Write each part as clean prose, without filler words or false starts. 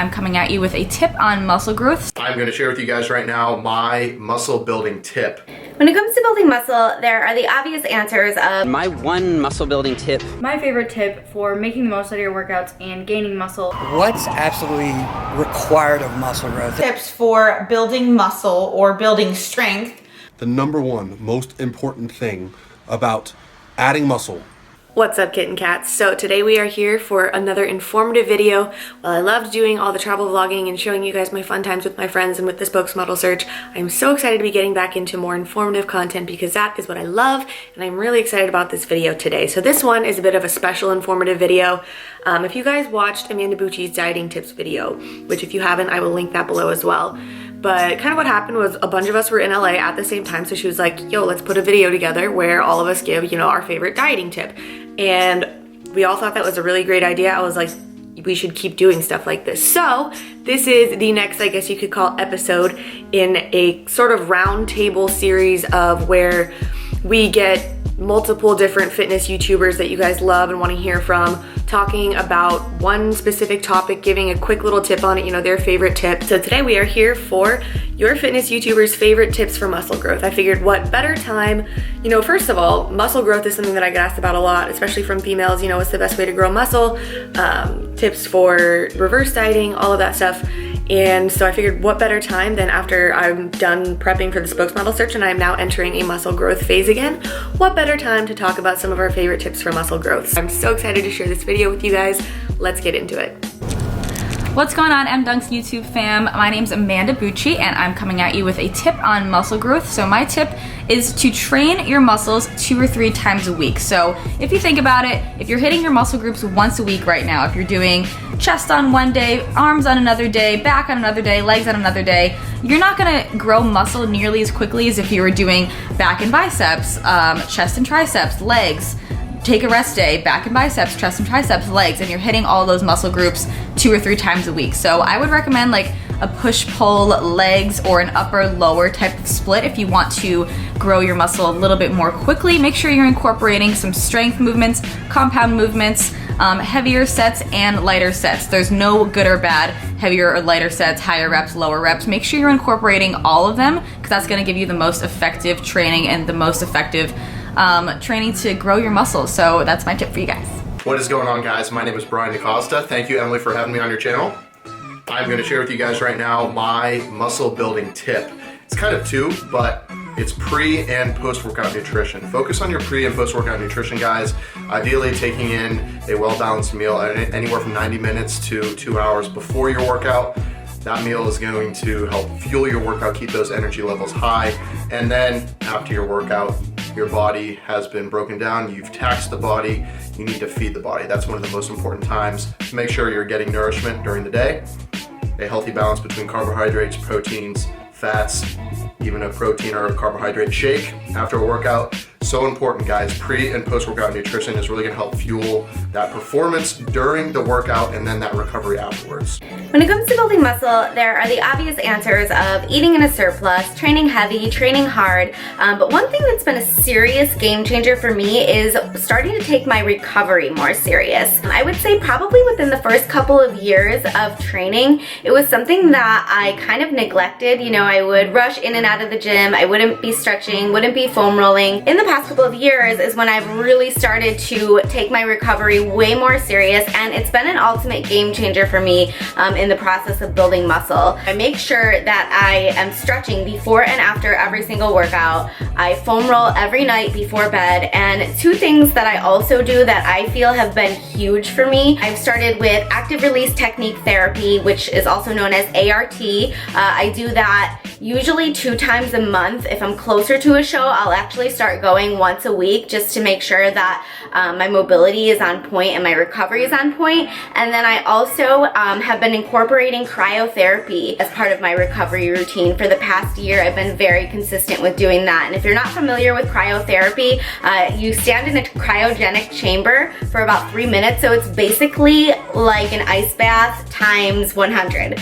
I'm coming at you with a tip on muscle growth. I'm going to share with you guys right now my muscle building tip. When it comes to building muscle, there are the obvious answers of my one muscle building tip. My favorite tip for making the most out of your workouts and gaining muscle. What's absolutely required of muscle growth? Tips for building muscle or building strength. The number one most important thing about adding muscle. What's up, kitten cats? So today we are here for another informative video. While I loved doing all the travel vlogging and showing you guys my fun times with my friends and with the spokesmodel search, I'm so excited to be getting back into more informative content because that is what I love, and I'm really excited about this video today. So this one is a bit of a special informative video. If you guys watched Amanda Bucci's dieting tips video, which if you haven't, I will link that below as well. But kind of what happened was a bunch of us were in LA at the same time, so she was like, yo, let's put a video together where all of us give, you know, our favorite dieting tip. And we all thought that was a really great idea. I was like, we should keep doing stuff like this. So this is the next, I guess you could call, episode in a sort of roundtable series of where we get multiple different fitness YouTubers that you guys love and want to hear from, talking about one specific topic, giving a quick little tip on it, you know, their favorite tip. So today we are here for your fitness YouTubers' favorite tips for muscle growth. I figured what better time, you know, first of all, muscle growth is something that I get asked about a lot, especially from females, you know, what's the best way to grow muscle, tips for reverse dieting, all of that stuff. And so I figured what better time than after I'm done prepping for the spokesmodel search and I'm now entering a muscle growth phase again, what better time to talk about some of our favorite tips for muscle growth. I'm so excited to share this video with you guys. Let's get into it. What's going on, M-Dunks YouTube fam? My name's Amanda Bucci and I'm coming at you with a tip on muscle growth. So my tip is to train your muscles 2 or 3 times a week. So if you think about it, if you're hitting your muscle groups once a week right now, if you're doing chest on one day, arms on another day, back on another day, legs on another day, you're not gonna grow muscle nearly as quickly as if you were doing back and biceps, chest and triceps, legs, take a rest day, back and biceps, chest and triceps, legs, and you're hitting all those muscle groups 2 or 3 times a week. So I would recommend like a push-pull legs or an upper-lower type of split if you want to grow your muscle a little bit more quickly. Make sure you're incorporating some strength movements, compound movements, heavier sets and lighter sets. There's no good or bad, heavier or lighter sets, higher reps, lower reps. Make sure you're incorporating all of them because that's gonna give you the most effective training and the most effective training to grow your muscles. So that's my tip for you guys. What is going on, guys? My name is Brian DaCosta. Thank you, Emily, for having me on your channel. I'm going to share with you guys right now my muscle building tip. It's kind of 2, but it's pre and post-workout nutrition. Focus on your pre and post-workout nutrition, guys. Ideally taking in a well-balanced meal anywhere from 90 minutes to 2 hours before your workout. That meal is going to help fuel your workout, keep those energy levels high, and then after your workout, your body has been broken down, you've taxed the body, you need to feed the body. That's one of the most important times to make sure you're getting nourishment during the day, a healthy balance between carbohydrates, proteins, fats, even a protein or a carbohydrate shake after a workout. So important, guys. Pre and post-workout nutrition is really gonna help fuel that performance during the workout and then that recovery afterwards. when it comes to building muscle, there are the obvious answers of eating in a surplus, training heavy, training hard, but one thing that's been a serious game changer for me is starting to take my recovery more serious. I would say probably within the first couple of years of training, it was something that I kind of neglected. You know, I would rush in and out of the gym, I wouldn't be stretching, wouldn't be foam rolling. In the past couple of years is when I've really started to take my recovery way more serious, and it's been an ultimate game changer for me in the process of building muscle. I make sure that I am stretching before and after every single workout. I foam roll every night before bed, and 2 things that I also do that I feel have been huge for me. I've started with active release technique therapy, which is also known as ART. I do that usually 2 times a month. If I'm closer to a show, I'll actually start going once a week just to make sure that my mobility is on point and my recovery is on point. And then I also have been incorporating cryotherapy as part of my recovery routine. For the past year, I've been very consistent with doing that. And if you're not familiar with cryotherapy, you stand in a cryogenic chamber for about 3 minutes. So it's basically like an ice bath times 100.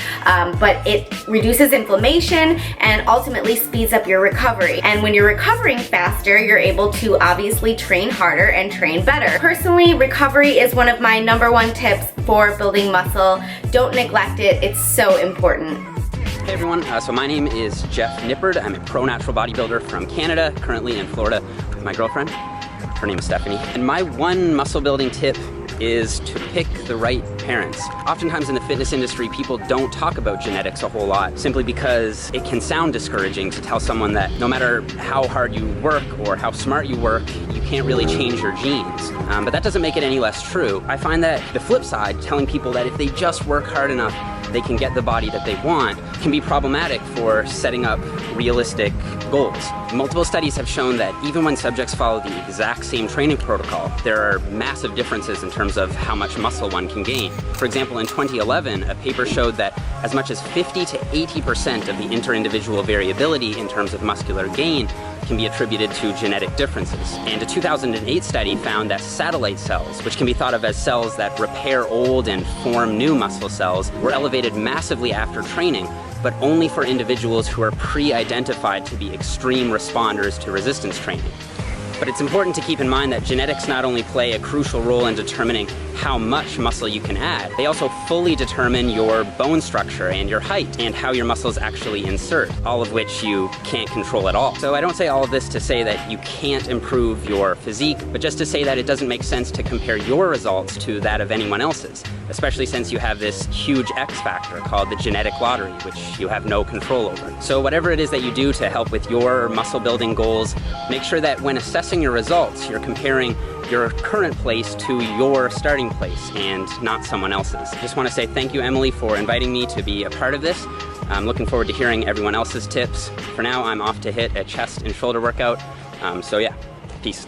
But it reduces inflammation and ultimately speeds up your recovery. And when you're recovering faster, you're able to obviously train harder and train better. Personally, recovery is one of my #1 tips for building muscle. Don't neglect it, it's so important. Hey everyone, so my name is Jeff Nippard. I'm a pro natural bodybuilder from Canada, currently in Florida with my girlfriend. Her name is Stephanie. And my one muscle building tip is to pick the right parents. Oftentimes in the fitness industry, people don't talk about genetics a whole lot, simply because it can sound discouraging to tell someone that no matter how hard you work or how smart you work, you can't really change your genes. But that doesn't make it any less true. I find that the flip side, telling people that if they just work hard enough, they can get the body that they want, can be problematic for setting up realistic goals. Multiple studies have shown that even when subjects follow the exact same training protocol, there are massive differences in terms of how much muscle one can gain. For example, in 2011, a paper showed that as much as 50 to 80% of the inter-individual variability in terms of muscular gain can be attributed to genetic differences. And a 2008 study found that satellite cells, which can be thought of as cells that repair old and form new muscle cells, were elevated massively after training, but only for individuals who are pre-identified to be extreme responders to resistance training. But it's important to keep in mind that genetics not only play a crucial role in determining how much muscle you can add, they also fully determine your bone structure and your height and how your muscles actually insert, all of which you can't control at all. So I don't say all of this to say that you can't improve your physique, but just to say that it doesn't make sense to compare your results to that of anyone else's, especially since you have this huge X factor called the genetic lottery, which you have no control over. So whatever it is that you do to help with your muscle building goals, make sure that when assessing your results, you're comparing your current place to your starting place and not someone else's. Just want to say thank you, Emily, for inviting me to be a part of this. I'm looking forward to hearing everyone else's tips. For now, I'm off to hit a chest and shoulder workout. So yeah, peace.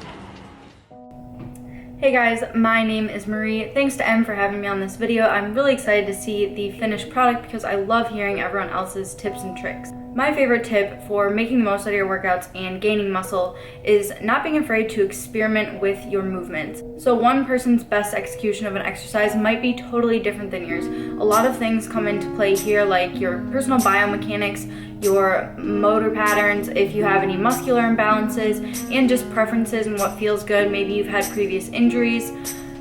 Hey guys, my name is Marie. Thanks to Em for having me on this video. I'm really excited to see the finished product because I love hearing everyone else's tips and tricks. My favorite tip for making the most out of your workouts and gaining muscle is not being afraid to experiment with your movements. So one person's best execution of an exercise might be totally different than yours. A lot of things come into play here, like your personal biomechanics, your motor patterns, if you have any muscular imbalances, and just preferences and what feels good. Maybe you've had previous injuries.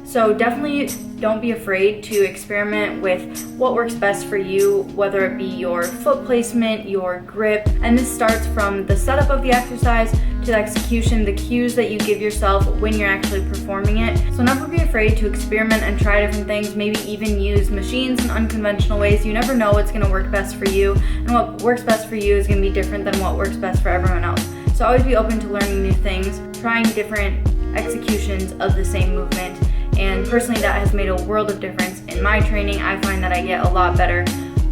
So definitely don't be afraid to experiment with what works best for you, whether it be your foot placement, your grip, and this starts from the setup of the exercise to the execution, the cues that you give yourself when you're actually performing it. So never be afraid to experiment and try different things, maybe even use machines in unconventional ways. You never know what's gonna work best for you, and what works best for you is gonna be different than what works best for everyone else. So always be open to learning new things, trying different executions of the same movement. And personally, that has made a world of difference in my training. I find that I get a lot better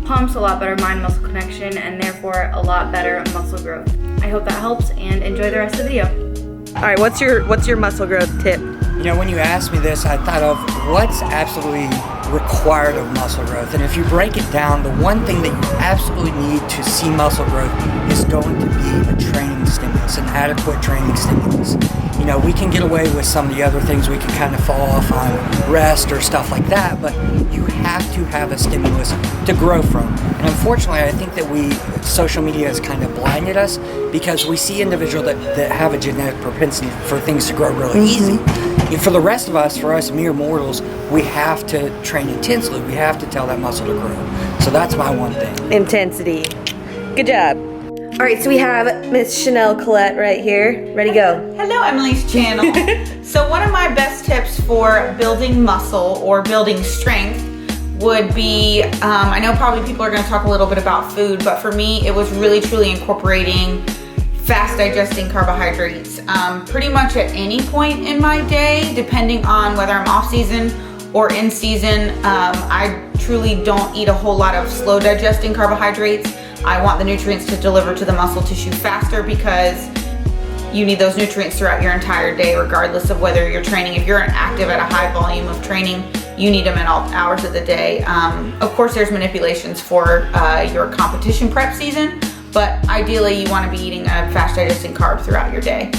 pumps, a lot better mind-muscle connection, and therefore a lot better muscle growth. I hope that helps, and enjoy the rest of the video. All right, what's your muscle growth tip? You know, when you asked me this, I thought of what's absolutely required of muscle growth. And if you break it down, the one thing that you absolutely need to see muscle growth is going to be a training stimulus, an adequate training stimulus. You know, we can get away with some of the other things, we can kind of fall off on rest or stuff like that, but you have to have a stimulus to grow from. And unfortunately, I think that social media has kind of blinded us because we see individuals that have a genetic propensity for things to grow really easy. And for the rest of us, for us mere mortals, we have to train intensely. We have to tell that muscle to grow. So that's my one thing. Intensity. Good job. All right, so we have Miss Chanel Collette right here. Ready, go. Hello, Emily's channel. So one of my best tips for building muscle or building strength would be, I know probably people are gonna talk a little bit about food, but for me, it was really truly incorporating fast digesting carbohydrates. Pretty much at any point in my day, depending on whether I'm off season or in season, I truly don't eat a whole lot of slow digesting carbohydrates. I want the nutrients to deliver to the muscle tissue faster because you need those nutrients throughout your entire day, regardless of whether you're training. If you're active at a high volume of training, you need them in all hours of the day. Of course, there's manipulations for your competition prep season, but ideally you want to be eating a fast digesting carb throughout your day.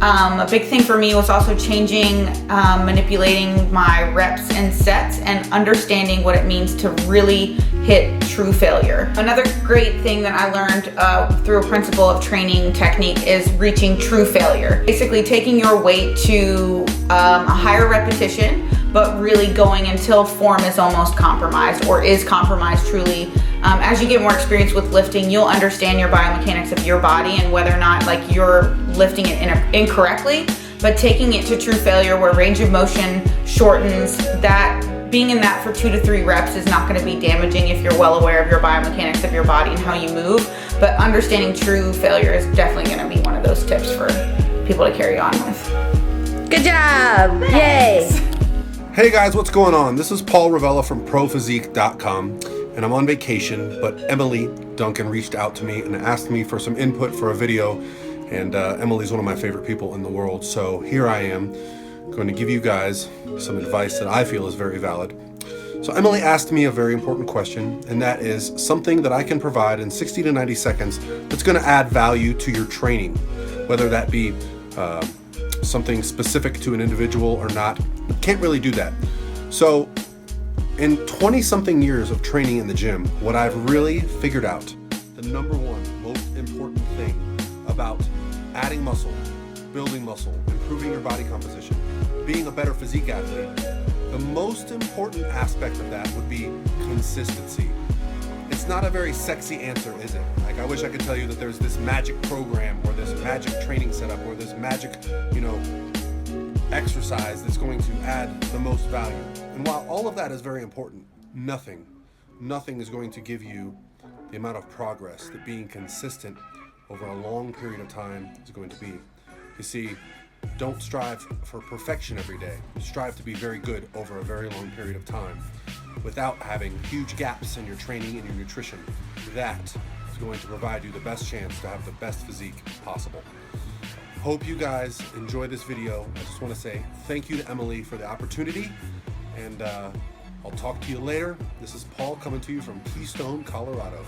A big thing for me was also changing, manipulating my reps and sets and understanding what it means to really hit true failure. Another great thing that I learned through a principle of training technique is reaching true failure. Basically taking your weight to a higher repetition, but really going until form is almost compromised or is compromised truly. As you get more experience with lifting, you'll understand your biomechanics of your body and whether or not like you're lifting it incorrectly, but taking it to true failure where range of motion shortens, that being in that for 2 to 3 reps is not going to be damaging if you're well aware of your biomechanics of your body and how you move. But understanding true failure is definitely going to be one of those tips for people to carry on with. Good job! Yay! Hey guys, what's going on? This is Paul Ravella from ProPhysique.com, and I'm on vacation, but Emily Duncan reached out to me and asked me for some input for a video, and Emily's one of my favorite people in the world, so here I am going to give you guys some advice that I feel is very valid. So Emily asked me a very important question, and that is something that I can provide in 60 to 90 seconds that's going to add value to your training, whether that be something specific to an individual or not. Can't really do that. So in 20 something years of training in the gym, what I've really figured out, the number one most important thing about adding muscle, building muscle, improving your body composition, being a better physique athlete, the most important aspect of that would be consistency. It's not a very sexy answer, is it? Like, I wish I could tell you that there's this magic program or this magic training setup or this magic, exercise that's going to add the most value. And while all of that is very important, nothing is going to give you the amount of progress that being consistent over a long period of time is going to be. You see, don't strive for perfection every day. Strive to be very good over a very long period of time without having huge gaps in your training and your nutrition. That is going to provide you the best chance to have the best physique possible. Hope you guys enjoy this video. I just want to say thank you to Emily for the opportunity, and I'll talk to you later. This is Paul coming to you from Keystone, Colorado.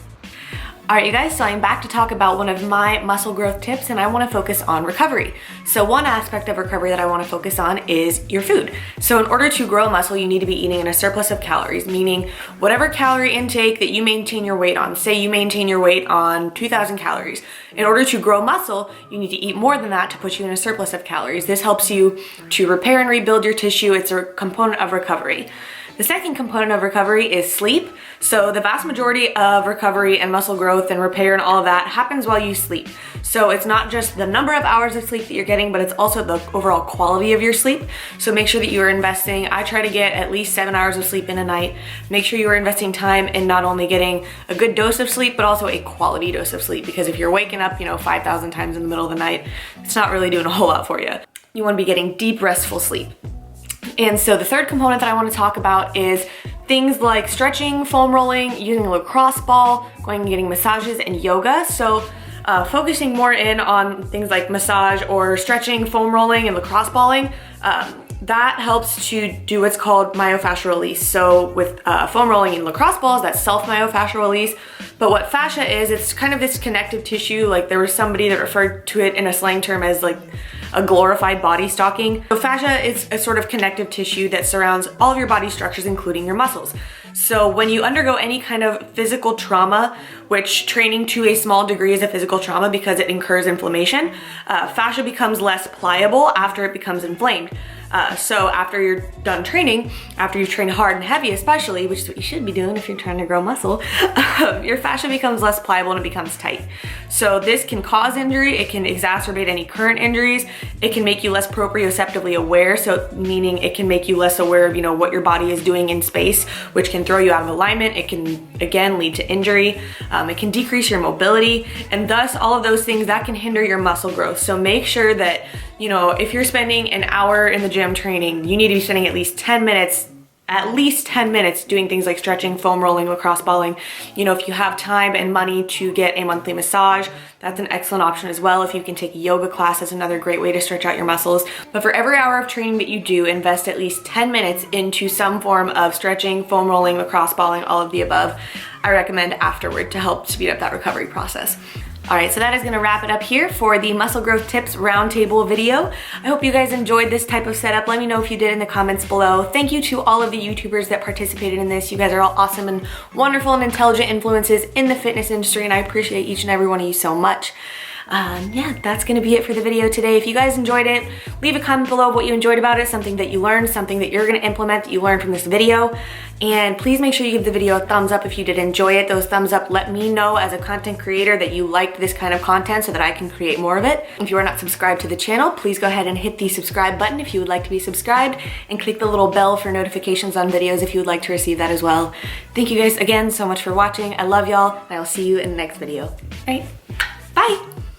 All right, you guys, so I'm back to talk about one of my muscle growth tips, and I want to focus on recovery. So one aspect of recovery that I want to focus on is your food. So in order to grow muscle, you need to be eating in a surplus of calories, meaning whatever calorie intake that you maintain your weight on. Say you maintain your weight on 2,000 calories. In order to grow muscle, you need to eat more than that to put you in a surplus of calories. This helps you to repair and rebuild your tissue. It's a component of recovery. The second component of recovery is sleep. So the vast majority of recovery and muscle growth and repair and all of that happens while you sleep. So it's not just the number of hours of sleep that you're getting, but it's also the overall quality of your sleep. So make sure that you are investing, I try to get at least 7 hours of sleep in a night. Make sure you are investing time in not only getting a good dose of sleep, but also a quality dose of sleep. Because if you're waking up, 5,000 times in the middle of the night, it's not really doing a whole lot for you. You want to be getting deep, restful sleep. And so the third component that I want to talk about is things like stretching, foam rolling, using a lacrosse ball, going and getting massages, and yoga. So focusing more in on things like massage or stretching, foam rolling, and lacrosse balling, that helps to do what's called myofascial release. So with foam rolling and lacrosse balls, that's self-myofascial release. But what fascia is, it's kind of this connective tissue. Like there was somebody that referred to it in a slang term as like a glorified body stocking. So fascia is a sort of connective tissue that surrounds all of your body structures, including your muscles. So when you undergo any kind of physical trauma, which training to a small degree is a physical trauma because it incurs inflammation, fascia becomes less pliable after it becomes inflamed. So after you're done training, after you've trained hard and heavy especially, which is what you should be doing if you're trying to grow muscle, your fascia becomes less pliable and it becomes tight. So this can cause injury, it can exacerbate any current injuries, it can make you less proprioceptively aware, so meaning it can make you less aware of what your body is doing in space, which can throw you out of alignment. It can again lead to injury, it can decrease your mobility, and thus all of those things that can hinder your muscle growth. So make sure that if you're spending an hour in the gym training, you need to be spending at least 10 minutes doing things like stretching, foam rolling, lacrosse balling. If you have time and money to get a monthly massage, that's an excellent option as well. If you can take a yoga class, that's another great way to stretch out your muscles. But for every hour of training that you do, invest at least 10 minutes into some form of stretching, foam rolling, lacrosse balling, all of the above. I recommend afterward to help speed up that recovery process. All right, so that is gonna wrap it up here for the Muscle Growth Tips Roundtable video. I hope you guys enjoyed this type of setup. Let me know if you did in the comments below. Thank you to all of the YouTubers that participated in this. You guys are all awesome and wonderful and intelligent influences in the fitness industry, and I appreciate each and every one of you so much. Yeah, that's gonna be it for the video today. If you guys enjoyed it, leave a comment below what you enjoyed about it, something that you learned, something that you're gonna implement that you learned from this video. And please make sure you give the video a thumbs up if you did enjoy it. Those thumbs up let me know as a content creator that you liked this kind of content so that I can create more of it. If you are not subscribed to the channel, please go ahead and hit the subscribe button if you would like to be subscribed, and click the little bell for notifications on videos if you would like to receive that as well. Thank you guys again so much for watching. I love y'all, and I will see you in the next video. All right, bye.